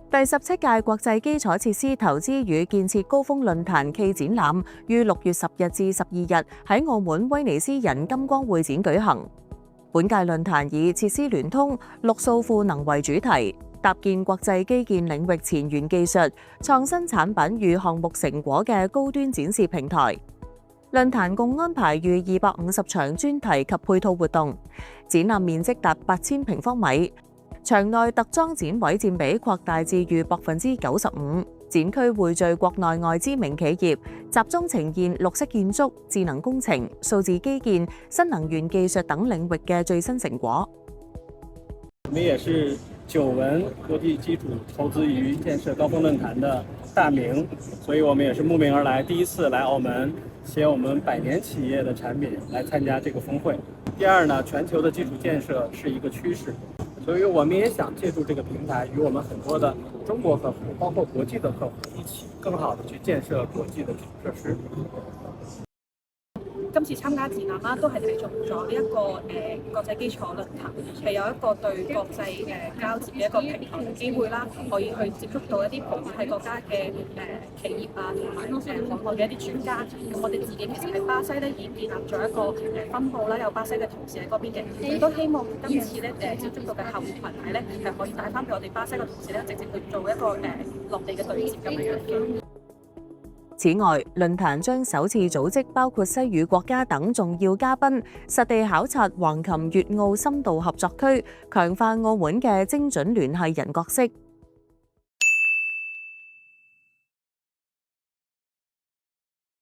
第17屆國際基礎設施投資與建設高峰論壇暨展覽於6月10日至12日喺澳門威尼斯人金光會展舉行。本屆論壇以設施聯通、綠素賦能為主題，搭建國際基建領域前沿技術、創新產品與項目成果嘅高端展示平台。論壇共安排逾250場專題及配套活動，展覽面積達8000平方米。場內特裝展位佔比擴大至逾95%，展區匯聚國內外知名企業，集中呈現綠色建築、智能工程、數字基建、新能源技術等領域嘅最新成果。我們也是久聞國際基礎投資與建設高峰論壇的大名，所以我們也是慕名而來，第一次來澳門攜我們百年企業的產品來參加這個峰會。第二呢，全球的基礎建設是一個趨勢。所以我們也想借助這個平台，與我們很多的中國客戶，包括國際的客戶一起，更好的去建設國際的基礎設施。今次參加展覽啦，都係睇中咗呢一個國際基礎論壇，係有一個對國際交接嘅一個平台嘅機會啦，可以去接觸到一啲葡語系國家嘅企業啊，同埋海外嘅一啲專家。咁我哋自己其實喺巴西咧已經建立咗一個分部啦，有巴西嘅同事喺嗰邊嘅，亦都希望今次咧接觸到嘅客戶群體咧係可以帶翻俾我哋巴西嘅同事咧，直接去做一個落地嘅對接咁樣嘅。此外，論壇將首次組織包括西語國家等重要嘉賓，實地考察橫琴粵澳深度合作區，強化澳門嘅精準聯繫人角色。